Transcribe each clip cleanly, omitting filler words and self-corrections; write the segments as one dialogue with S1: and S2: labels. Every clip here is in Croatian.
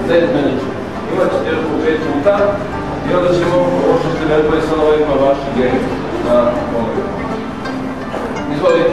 S1: zajedmenično. Imat ćete još po 5 puta i onda ćemo ovo što ste gledali sad ovima vaši geni na mogu. Izvolite.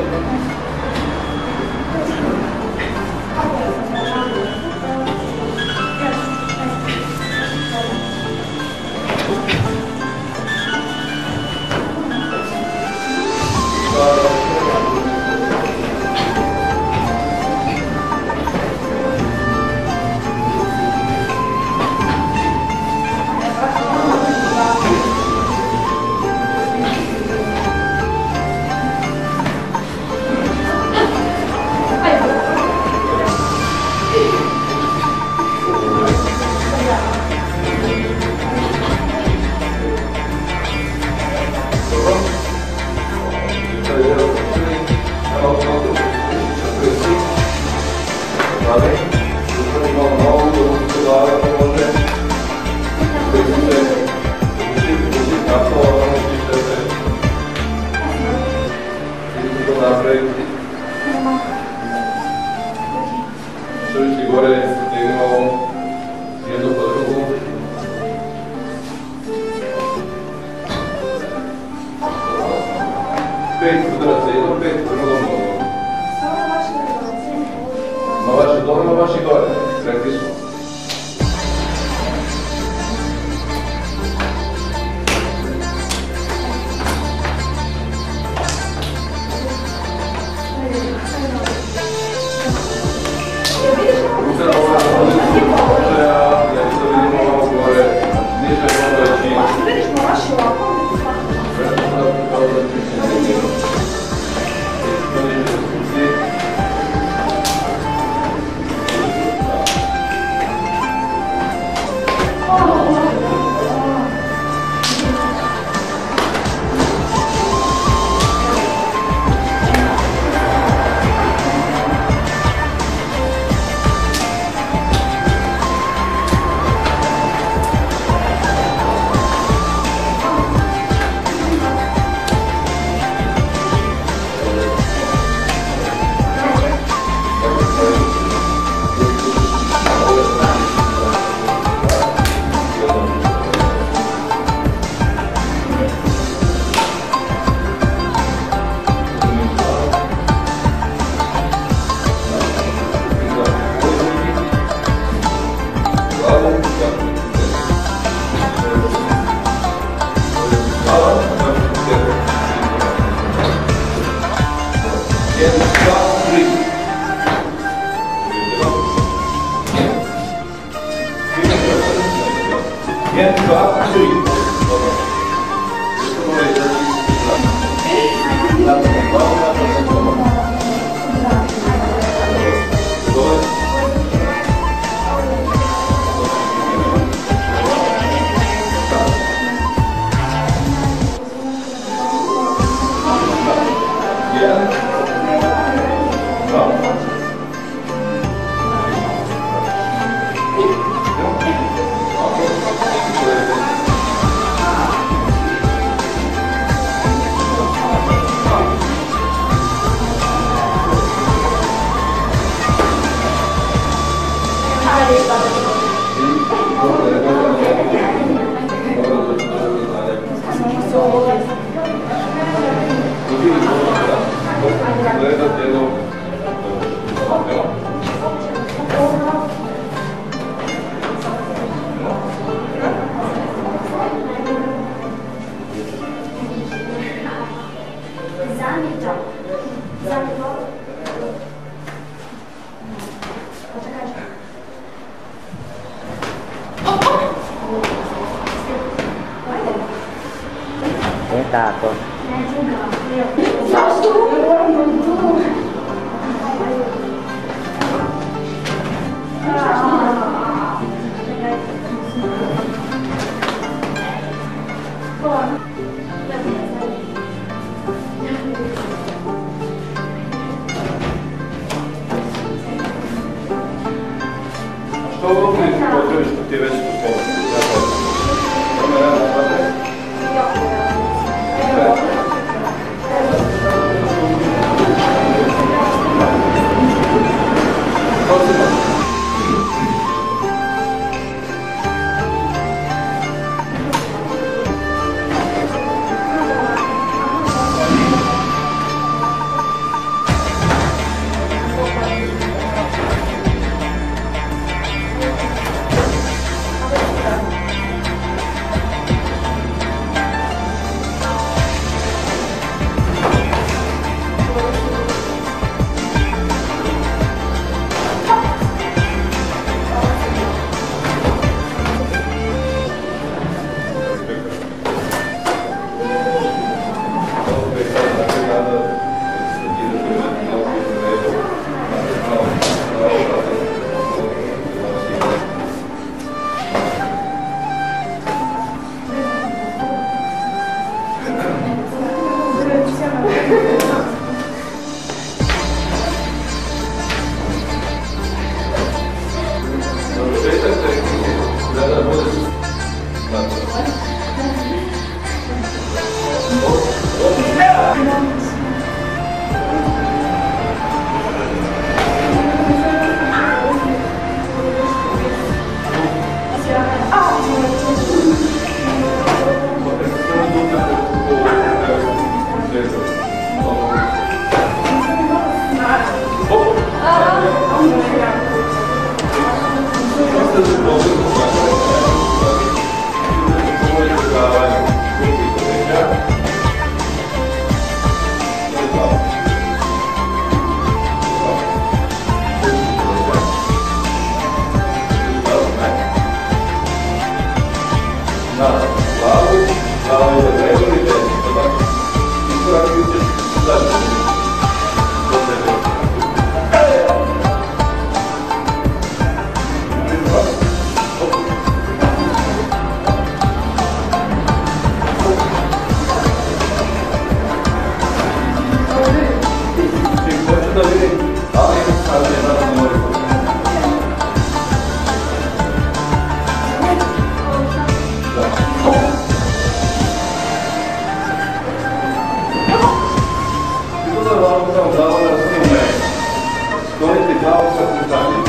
S1: Čuvići gore, stegnemo jednu po drugu. Pet udaraca, jedno, pet drugom nogom. Na vaše dole, na vaše gore. Rekli smo.
S2: Tako.
S1: Što ovo potrebiš što ti je već postavljeno? glavom sa putanjem.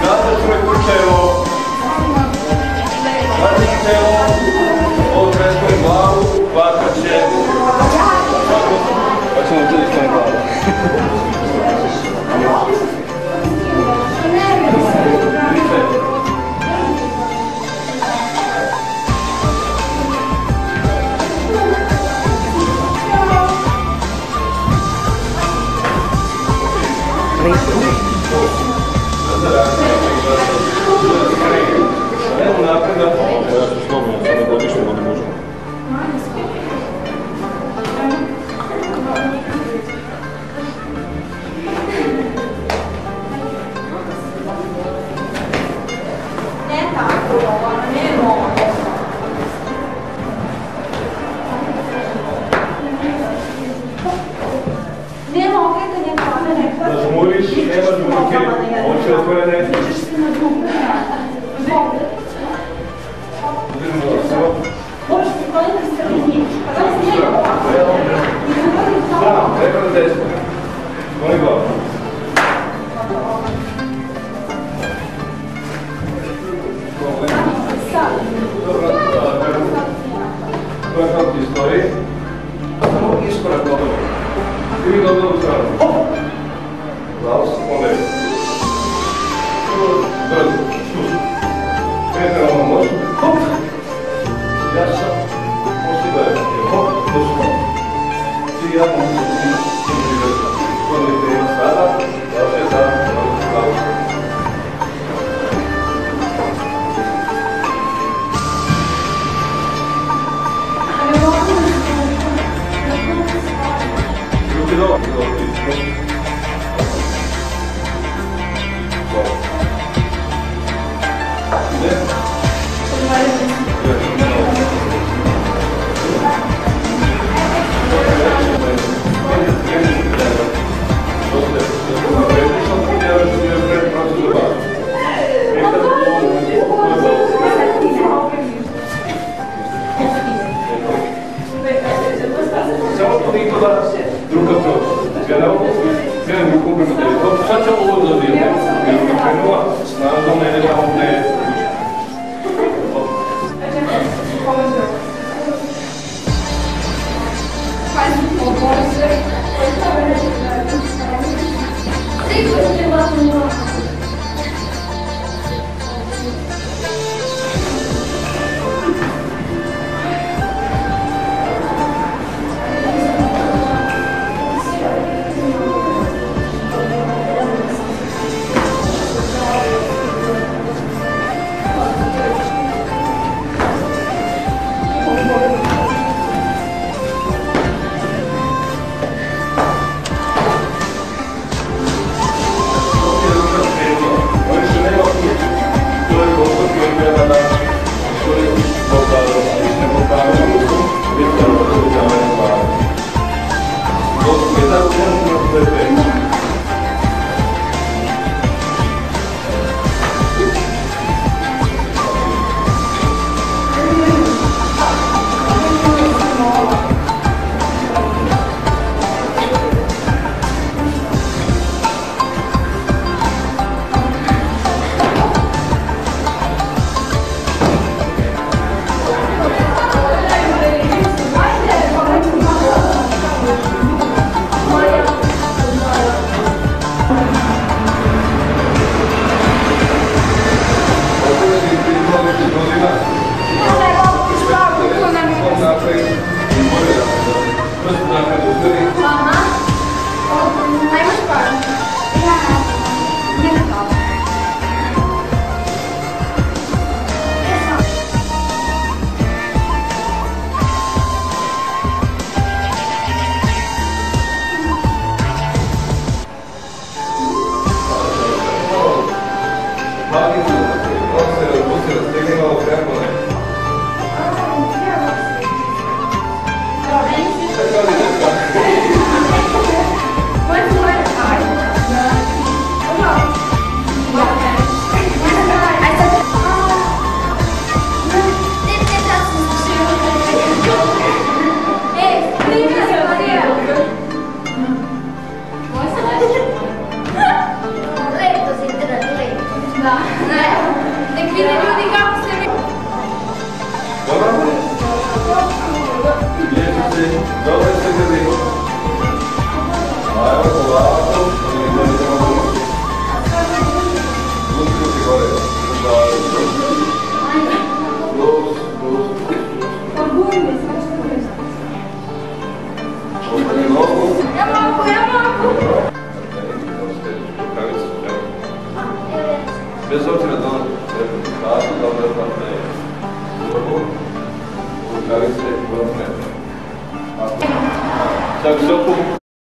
S1: Sada čovjek čelo, okrećemo glavu, vakat će. Pa ćemo tu ispane glavu. Evo napreda. Ja sam slobodno, sada godišnje onda možemo.
S3: Ne tako, ne može. Nema okretanja kamere.
S1: Zažmuriš, nema žmurke, oči otvorene. Treba na desno. Skloni glavu. Dobro kako ti stoji. Samo iskorak dobro. I vi dobro u stranu. Glavu se polevi. Brzo, štuš. Kretrano može. Hop! Ja sam poslije hop, došlo. Svi ja mogu se privrati. Sklonite ima sada, vaše da glavu. Ruke dobro, Samo toliko da ruka prođe. bez obzira da li je rezultatu, da li rezultate borbu, rukavice, vrtne. Čak se